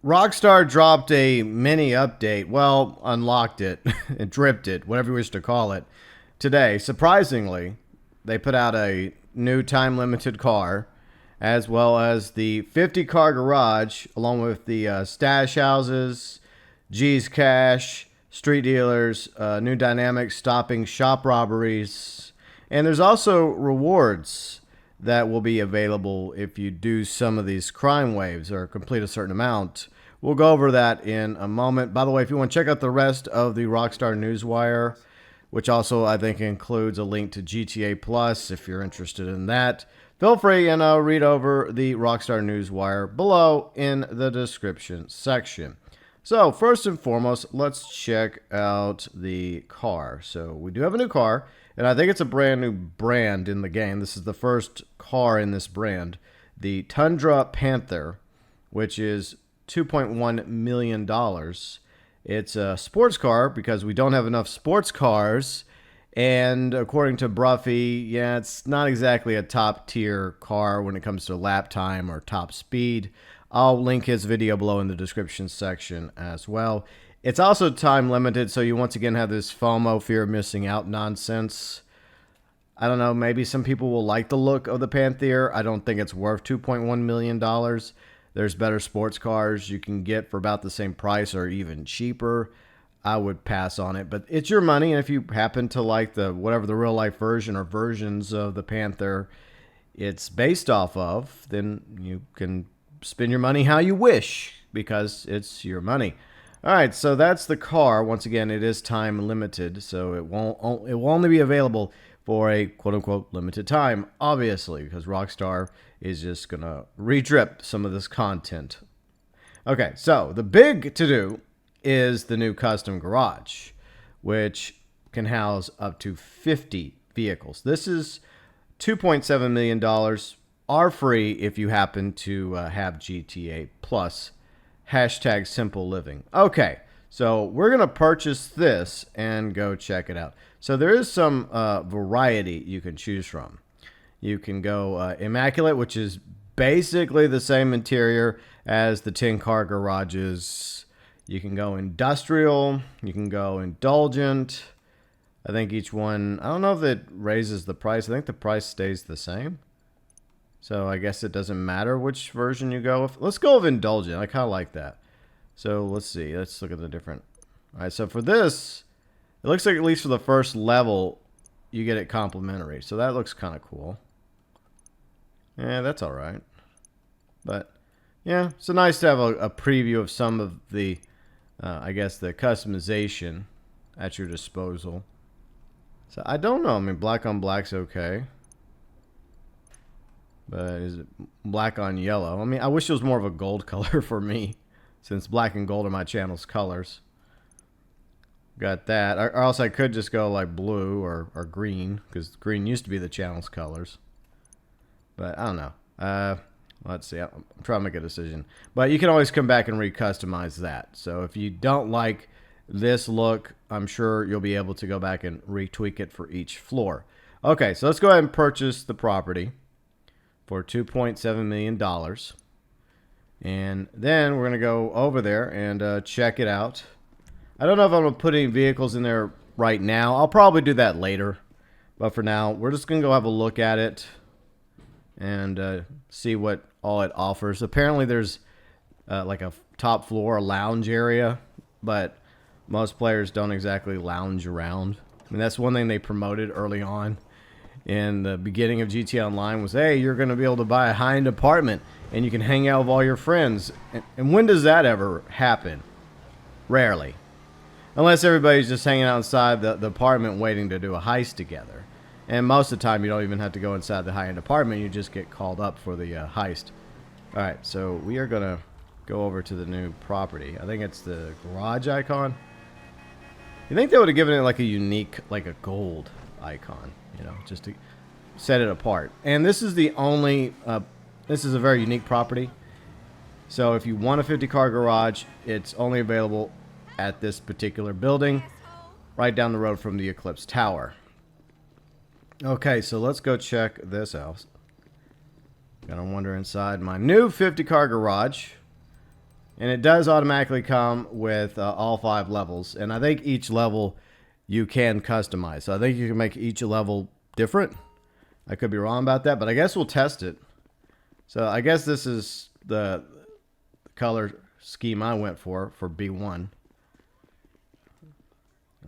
Rockstar dropped a mini update. Well, unlocked it, and dripped it, whatever you wish to call it. Today, surprisingly, they put out a new time-limited car, as well as the 50-car garage, along with the stash houses, G's Cash, street dealers, new dynamics stopping shop robberies, and there's also rewards that will be available if you do some of these crime waves or complete a certain amount. We'll go over that in a moment. By the way, if you want to check out the rest of the Rockstar Newswire, which also I think includes a link to GTA Plus if you're interested in that, feel free and read over the Rockstar Newswire below in the description section. So first and foremost, let's check out the car. So we do have a new car, and I think it's a brand new brand in the game. This is the first car in this brand, the Toundra Panther, which is $2.1 million. It's a sports car because we don't have enough sports cars. And according to Bruffy, yeah, it's not exactly a top tier car when it comes to lap time or top speed. I'll link his video below in the description section as well. It's also time limited, so you once again have this FOMO, fear of missing out nonsense. I don't know, maybe some people will like the look of the Panthere. I don't think it's worth $2.1 million. There's better sports cars you can get for about the same price or even cheaper. I would pass on it, but it's your money, and if you happen to like the whatever the real life version or versions of the Panther it's based off of, then you can spend your money how you wish because it's your money. All right, so that's the car. Once again, it is time limited, so it will only be available for a quote-unquote limited time, obviously, because Rockstar is just going to re-drip some of this content. Okay, so the big to-do is the new custom garage, which can house up to 50 vehicles. This is $2.7 million, are free if you happen to have GTA Plus. Hashtag simple living. Okay, so we're going to purchase this and go check it out. So there is some variety you can choose from. You can go Immaculate, which is basically the same interior as the 10-car garages. You can go Industrial. You can go Indulgent. I think each one, I don't know if it raises the price. I think the price stays the same. So I guess it doesn't matter which version you go with. Let's go with Indulgent. I kind of like that. So let's see. Let's look at the different. All right, so for this, it looks like at least for the first level, you get it complimentary. So that looks kind of cool. Yeah, that's all right. But yeah, it's nice to have a preview of some of the, I guess, the customization at your disposal. So I don't know. I mean, black on black's okay. But is it black on yellow? I mean, I wish it was more of a gold color for me, since black and gold are my channel's colors. Got that. Or else I could just go like blue or green, because green used to be the channel's colors. But I don't know. Let's see. I'm trying to make a decision. But you can always come back and re-customize that. So if you don't like this look, I'm sure you'll be able to go back and retweak it for each floor. Okay, so let's go ahead and purchase the property for $2.7 million. And then we're going to go over there and check it out. I don't know if I'm going to put any vehicles in there right now. I'll probably do that later. But for now, we're just going to go have a look at it and see what all it offers. Apparently there's like a top floor, a lounge area, but most players don't exactly lounge around. I mean, that's one thing they promoted early on in the beginning of GTA Online was, hey, you're going to be able to buy a high-end apartment and you can hang out with all your friends. And when does that ever happen? Rarely. Unless everybody's just hanging outside the apartment waiting to do a heist together. And most of the time you don't even have to go inside the high-end apartment. You just get called up for the heist. Alright, so we are going to go over to the new property. I think it's the garage icon. You think they would have given it like a unique, like a gold icon, you know, just to set it apart. And this is the only, this is a very unique property. So if you want a 50-car garage, it's only available at this particular building, right down the road from the Eclipse Tower. Okay, so let's go check this out. Gotta wander inside my new 50-car garage. And it does automatically come with all 5 levels. And I think each level you can customize. So I think you can make each level different. I could be wrong about that, but I guess we'll test it. So I guess this is the color scheme I went for B1.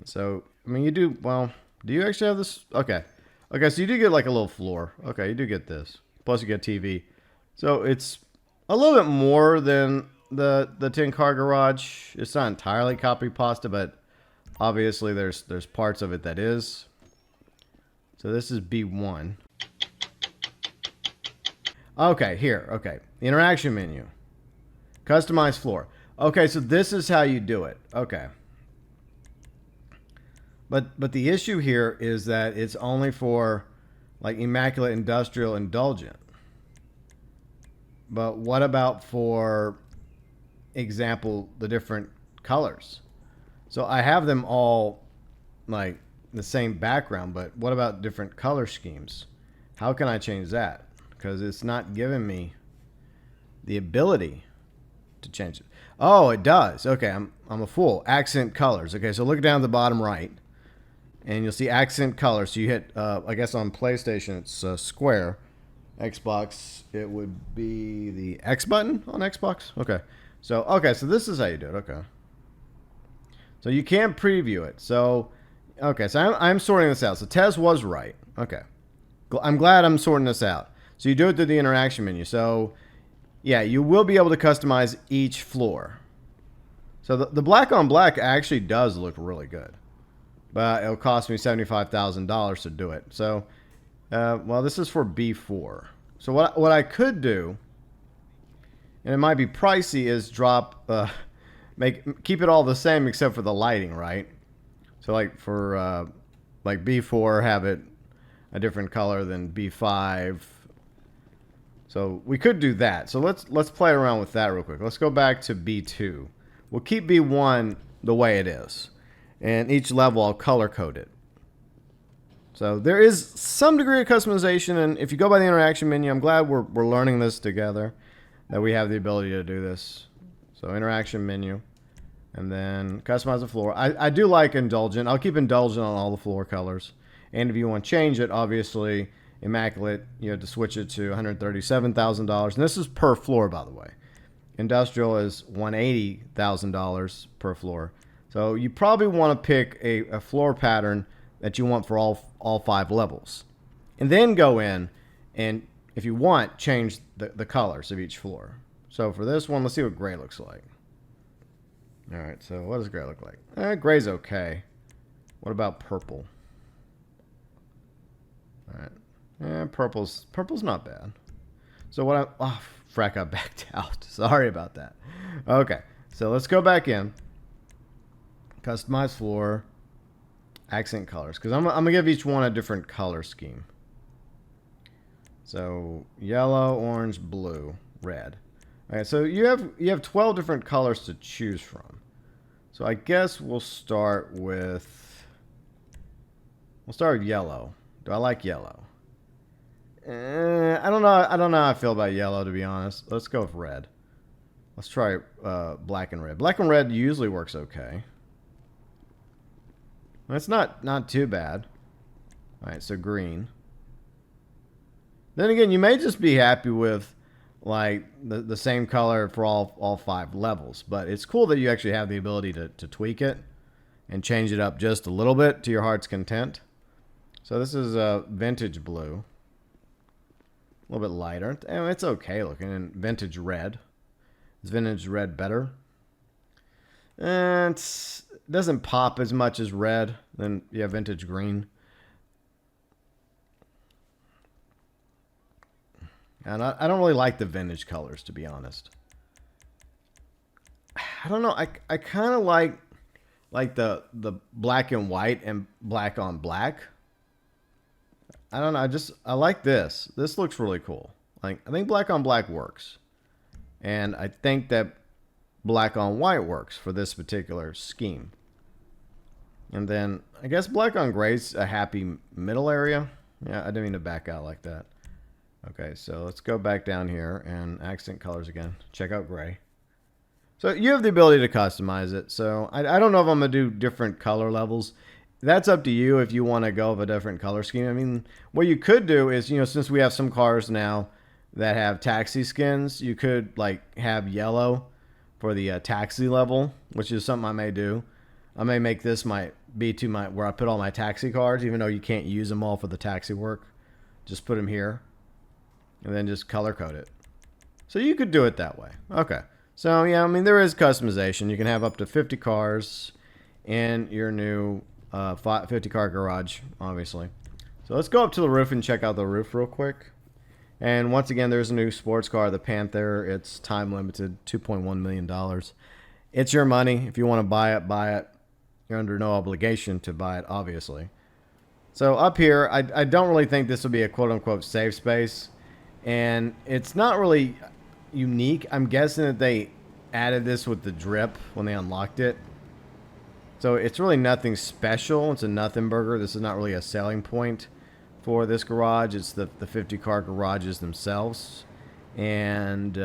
So, I mean, you do, well, do you actually have this? Okay. Okay, so you do get like a little floor. Okay, you do get this. Plus you get TV. So it's a little bit more than the 10-car garage. It's not entirely copy pasta, but obviously there's parts of it that is. So this is B1. Okay, here. Okay. Interaction menu. Customize floor. Okay, so this is how you do it. Okay. But the issue here is that it's only for like Immaculate Industrial Indulgent. But what about, for example, the different colors? So I have them all like the same background, but what about different color schemes? How can I change that? Because it's not giving me the ability to change it. Oh, it does. Okay, I'm a fool. Accent colors. Okay, so look down at the bottom right, and you'll see accent colors. So you hit, I guess on PlayStation it's square. Xbox, it would be the X button on Xbox. Okay, so this is how you do it. Okay, so you can preview it. So okay, so I'm sorting this out. So Tez was right. Okay, I'm glad I'm sorting this out. So you do it through the interaction menu. So yeah, you will be able to customize each floor. So the black on black actually does look really good, but it'll cost me $75,000 to do it. So, well, this is for B4. So what I could do, and it might be pricey, is drop, keep it all the same except for the lighting, right? So like for like B4, have it a different color than B5. So we could do that. So let's play around with that real quick. Let's go back to B2. We'll keep B1 the way it is, and each level I'll color code it. So there is some degree of customization, and if you go by the interaction menu, I'm glad we're learning this together, that we have the ability to do this. So interaction menu, and then customize the floor. I do like Indulgent. I'll keep Indulgent on all the floor colors. And if you want to change it, obviously, Immaculate, you have to switch it to $137,000. And this is per floor, by the way. Industrial is $180,000 per floor. So you probably want to pick a floor pattern that you want for all 5 levels. And then go in and, if you want, change the colors of each floor. So for this one, let's see what gray looks like. All right, so what does gray look like? Gray's okay. What about purple? All right. Purple's not bad. So what frack, I backed out. Sorry about that. Okay, so let's go back in. Customize floor. Accent colors, because I'm gonna give each one a different color scheme. So yellow, orange, blue, red. Okay, so you have 12 different colors to choose from. So I guess we'll start with yellow. Do I like yellow? I don't know. I don't know how I feel about yellow, to be honest. Let's go with red. Let's try black and red. Black and red usually works okay. It's not too bad. All right, so green. Then again, you may just be happy with like the same color for all 5 levels, but it's cool that you actually have the ability to tweak it and change it up just a little bit to your heart's content. So this is vintage blue. A little bit lighter. It's okay looking. And vintage red. Is vintage red better? And it doesn't pop as much as red. Then you have vintage green. And I don't really like the vintage colors, to be honest. I don't know. I kind of like the black and white and black on black. I don't know. I like this. This looks really cool. Like, I think black on black works. And I think that black on white works for this particular scheme. And then I guess black on gray's a happy middle area. Yeah, I didn't mean to back out like that. Okay, so let's go back down here and accent colors again. Check out gray. So you have the ability to customize it. So I don't know if I'm going to do different color levels. That's up to you if you want to go with a different color scheme. I mean, what you could do is, since we have some cars now that have taxi skins, you could like have yellow for the taxi level, which is something I may do. I may make this my where I put all my taxi cars, even though you can't use them all for the taxi work. Just put them here and then just color code it. So you could do it that way. Okay. So yeah, I mean, there is customization. You can have up to 50 cars in your new 50 car garage, obviously. So let's go up to the roof and check out the roof real quick. And once again, there's a new sports car, the Panther. It's time limited, $2.1 million. It's your money. If you want to buy it, buy it. You're under no obligation to buy it, obviously. So up here, I don't really think this will be a quote-unquote safe space. And it's not really unique. I'm guessing that they added this with the drip when they unlocked it. So it's really nothing special. It's a nothing burger. This is not really a selling point for this garage. It's the 50 car garages themselves. And,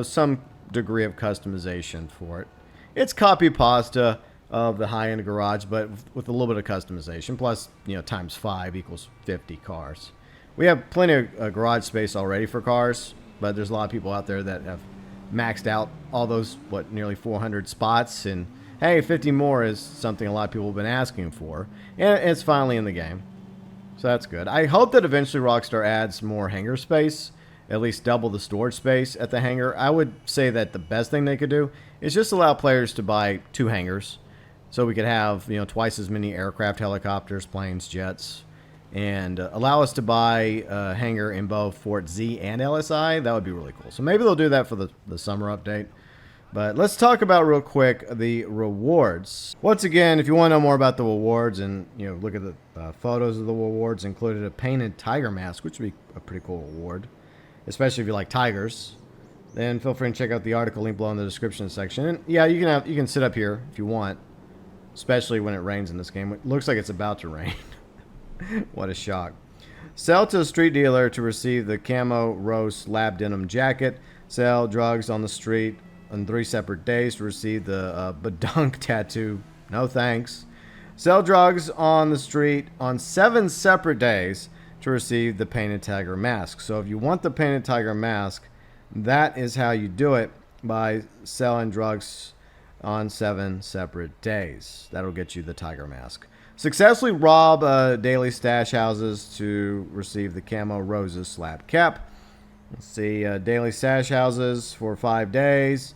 some degree of customization for it. It's copy pasta of the high-end garage, but with a little bit of customization. Plus, times 5 equals 50 cars. We have plenty of garage space already for cars, but there's a lot of people out there that have maxed out all those, nearly 400 spots. And, hey, 50 more is something a lot of people have been asking for. And it's finally in the game. So that's good. I hope that eventually Rockstar adds more hangar space, at least double the storage space at the hangar. I would say that the best thing they could do is just allow players to buy 2 hangars. So we could have, twice as many aircraft, helicopters, planes, jets, and allow us to buy a hangar in both Fort Z and LSI. That would be really cool. So maybe they'll do that for the summer update. But let's talk about real quick the rewards. Once again, if you want to know more about the rewards and look at the photos of the rewards, included a painted tiger mask, which would be a pretty cool reward, especially if you like tigers. Then feel free to check out the article link below in the description section. And yeah, you can sit up here if you want, especially when it rains in this game. It looks like it's about to rain. What a shock. Sell to a street dealer to receive the camo rose lab denim jacket. Sell drugs on the street on 3 separate days to receive the badunk tattoo. No thanks. Sell drugs on the street on 7 separate days to receive the painted tiger mask. So if you want the painted tiger mask, that is how you do it, by selling drugs on 7 separate days. That'll get you the tiger mask. Successfully rob daily stash houses to receive the camo roses slab cap. Let's see, daily stash houses for 5 days.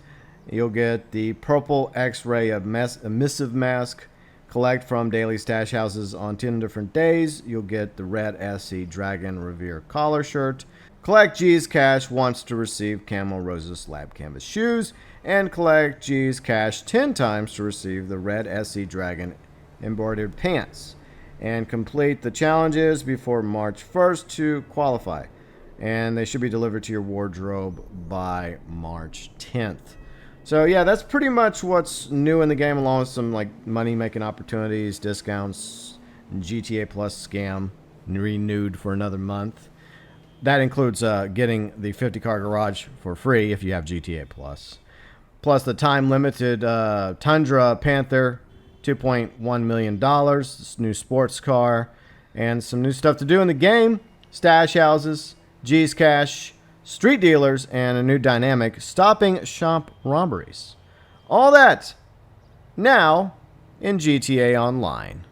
You'll get the purple X-ray emissive mask. Collect from daily stash houses on 10 different days. You'll get the red SC Dragon Revere collar shirt. Collect G's cash once to receive camo roses slab canvas shoes. And collect G's cash 10 times to receive the red SC Dragon embroidered pants. And complete the challenges before March 1st to qualify. And they should be delivered to your wardrobe by March 10th. So yeah, that's pretty much what's new in the game, along with some money making opportunities, discounts, GTA Plus scam renewed for another month. That includes getting the 50 car garage for free if you have GTA Plus. Plus the time limited Toundra Panther, $2.1 million, this new sports car, and some new stuff to do in the game, stash houses, G's cash, street dealers, and a new dynamic, stopping shop robberies. All that now in GTA Online.